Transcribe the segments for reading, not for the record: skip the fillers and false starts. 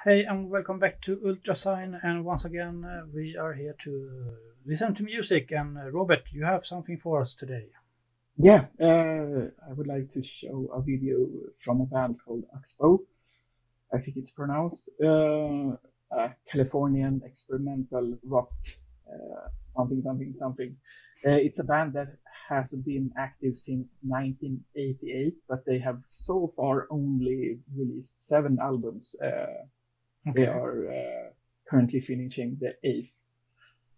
Hey, and welcome back to Ultrasign. And once again, we are here to listen to music. And Robert, you have something for us today. Yeah, I would like to show a video from a band called OXBOW. I think it's pronounced a Californian experimental rock, something. It's a band that has been active since 1988, but they have so far only released 7 albums. They are currently finishing the 8th.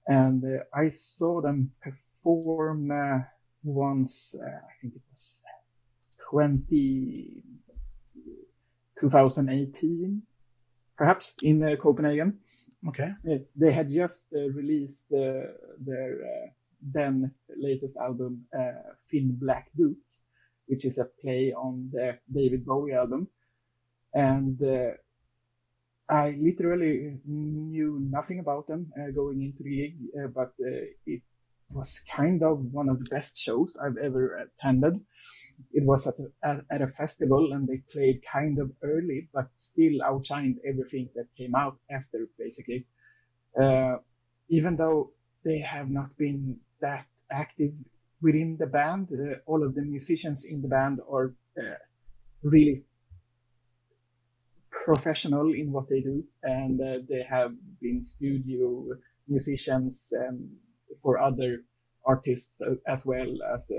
And I saw them perform once, I think it was 2018, perhaps, in Copenhagen. Okay. They had just released their then latest album, Thin Black Duke, which is a play on the David Bowie album. And I literally knew nothing about them going into the gig, but it was kind of one of the best shows I've ever attended. It was at a festival, and they played kind of early, but still outshined everything that came out after, basically. Even though they have not been that active within the band, all of the musicians in the band are really professional in what they do, and they have been studio musicians for other artists, as well as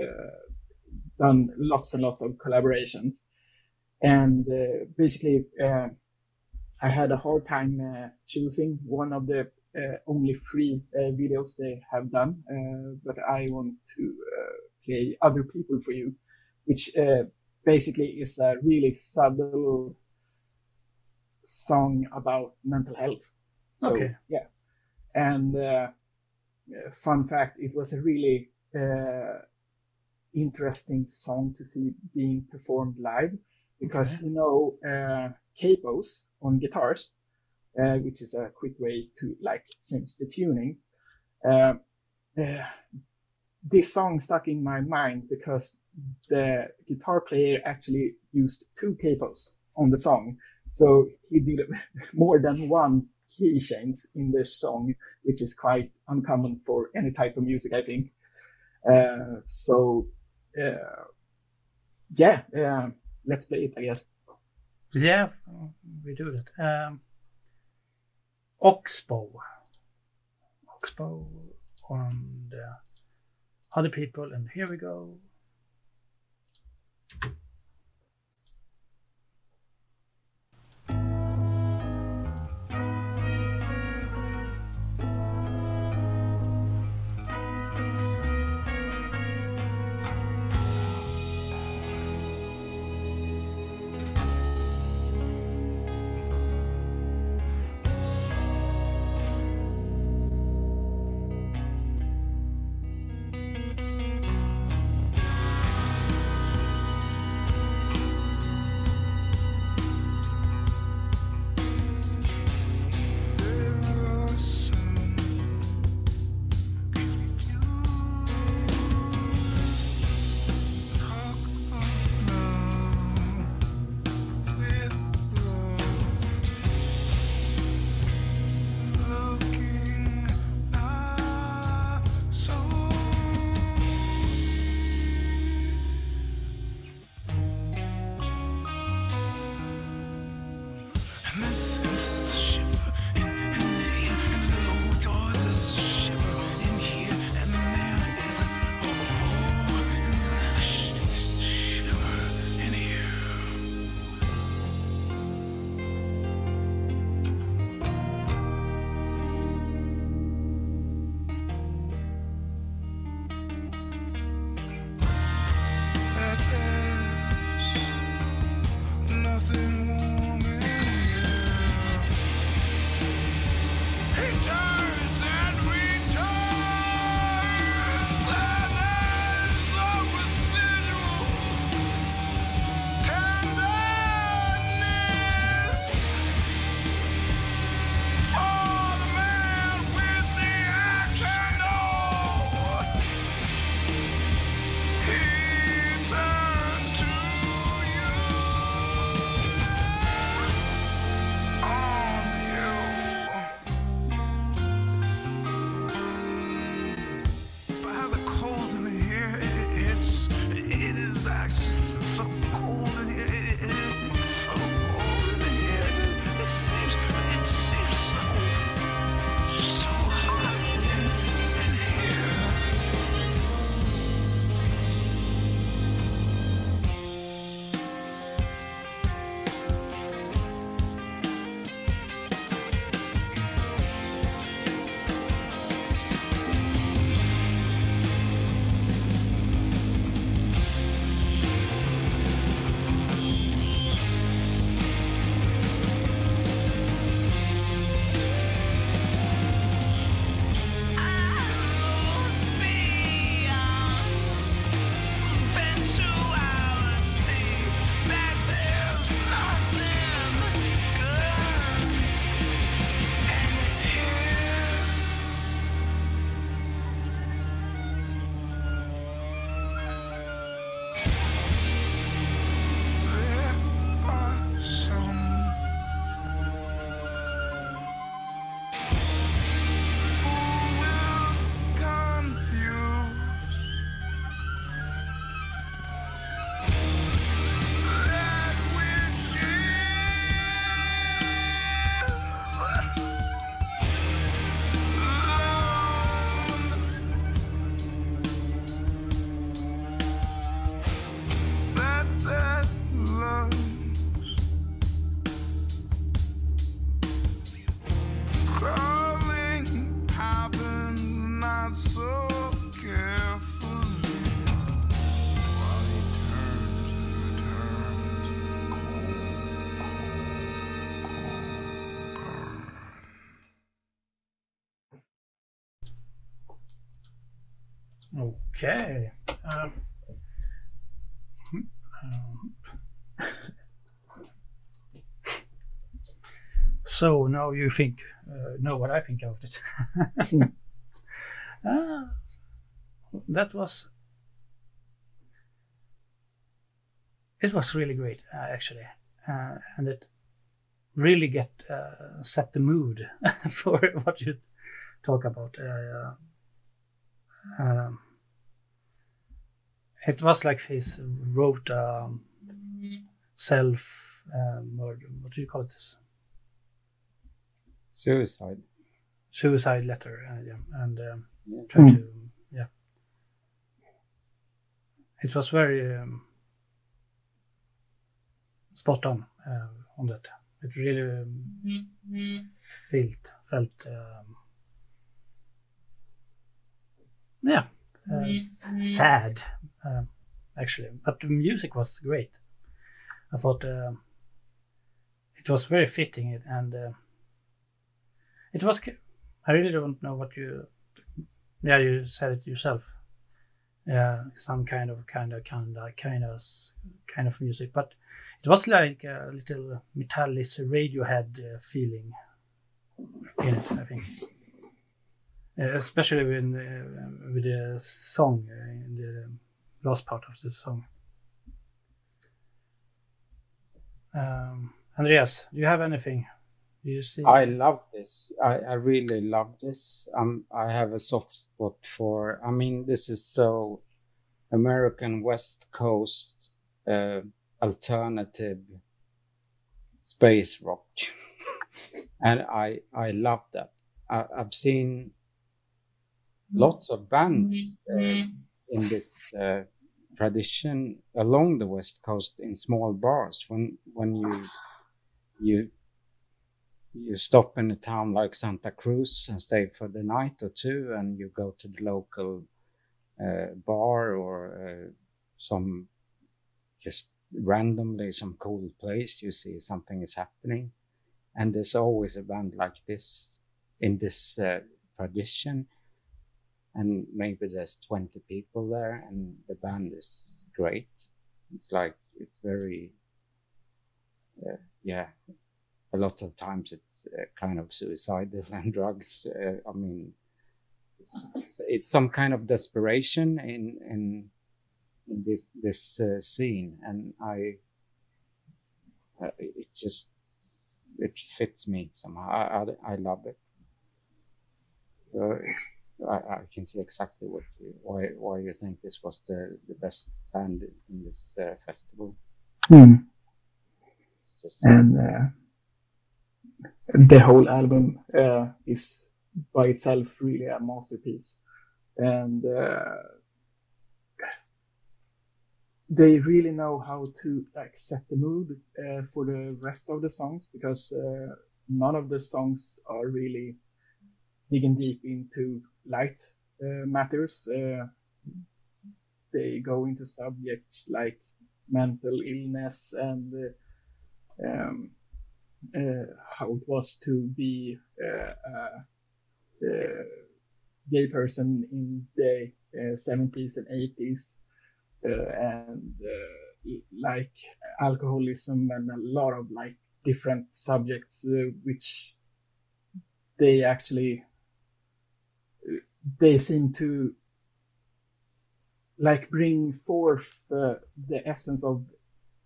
done lots and lots of collaborations. And basically, I had a hard time choosing one of the only 3 videos they have done, but I want to play Other People for You, which basically is a really subtle song about mental health. So, Okay. Yeah. And fun fact, it was a really interesting song to see being performed live, because capos on guitars, which is a quick way to change the tuning. This song stuck in my mind because the guitar player actually used 2 capos on the song. So he did more than 1 key change in the song, which is quite uncommon for any type of music, I think. Let's play it, I guess. Yeah, we do that. OXBOW on the Other People, and here we go. Nothing warm in here. Okay. So now you know what I think of it. That was. It was really great, actually, and it really set the mood for what you talk about. It was like he wrote self murder. What do you call it? Suicide letter. Yeah, and try to It was very spot on that. It really felt sad, actually. But the music was great. I thought it was very fitting, and it was. I really don't know what you. Yeah, you said it yourself. Some kind of music, but it was like a little metallic Radiohead feeling in it, I think. Especially with the song in the last part of the song. Andreas, do you have anything? Do you see? I love this. I really love this. I have a soft spot for. I mean, this is so American West Coast alternative space rock, and I love that. I've seen lots of bands in this tradition along the West Coast in small bars. When you stop in a town like Santa Cruz and stay for the night or two, and you go to the local bar or some just randomly some cool place, you see something is happening, and there's always a band like this in this tradition, and maybe there's 20 people there, and the band is great. It's like it's very a lot of times it's kind of suicidal and drugs. I mean, it's some kind of desperation in this scene, and it fits me somehow. I love it. I can see exactly why you think this was the best band in this festival. And the whole album is by itself really a masterpiece, and they really know how to set the mood for the rest of the songs, because none of the songs are really digging deep into light matters. They go into subjects like mental illness and how it was to be a gay person in the 70s and 80s, and like alcoholism, and a lot of like different subjects which they seem to like bring forth the essence of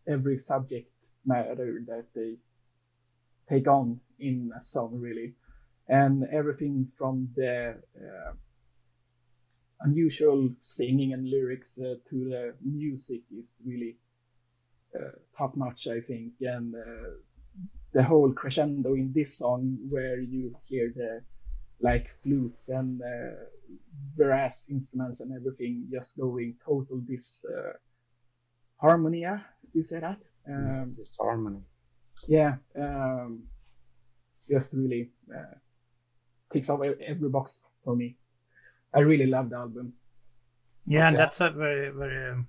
every subject matter that they take on in a song, really. And everything from the unusual singing and lyrics to the music is really top notch, I think. And the whole crescendo in this song, where you hear the like flutes and brass instruments and everything just going total harmonia. You say that? Disharmony. Yeah. Just really ticks off every box for me. I really love the album. Yeah, and that's a very, very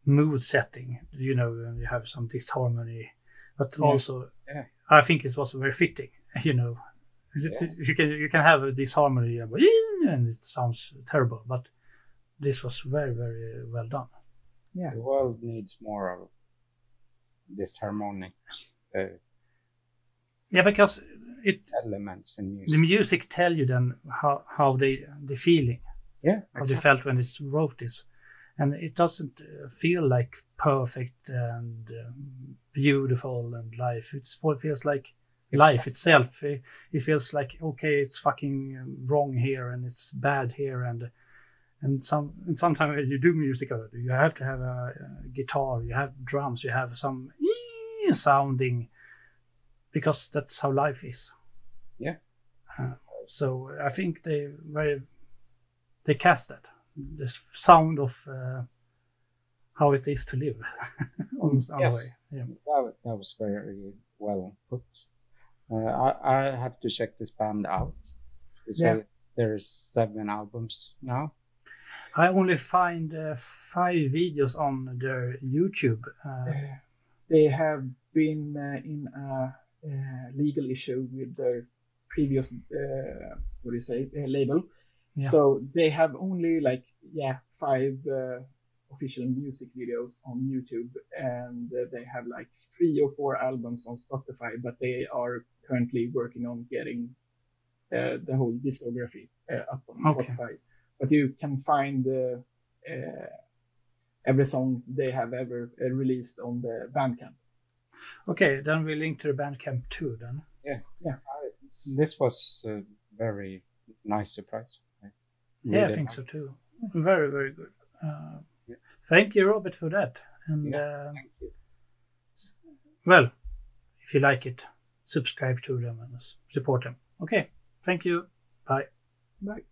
mood setting. You know, you have some disharmony, but also I think it was very fitting. You know, you can have a disharmony and it sounds terrible, but this was very, very well done. Yeah. The world needs more of this harmonic Yeah, because elements in the music. music tell you then how they feeling, Yeah, how they felt when they wrote this, and it doesn't feel like perfect and beautiful and life. It feels like life itself. It feels like, okay, it's fucking wrong here and it's bad here, and sometimes you do music, you have to have a guitar, you have drums, you have some sounding, because that's how life is. Yeah. So I think they cast that this sound of how it is to live on some way. Yeah. That was very well put. I have to check this band out. So there's 7 albums now. I only find 5 videos on their YouTube. They have been in a legal issue with their previous label. Yeah. So they have only 5 official music videos on YouTube, and they have 3 or 4 albums on Spotify, but they are currently working on getting the whole discography up on Spotify. But you can find every song they have ever released on the Bandcamp. Okay, then we link to the Bandcamp too then. Yeah. This was a very nice surprise. I think so too. Very, very good. Thank you, Robert, for that. And thank you. Well, if you like it, subscribe to them and support them. Okay, thank you. Bye. Bye.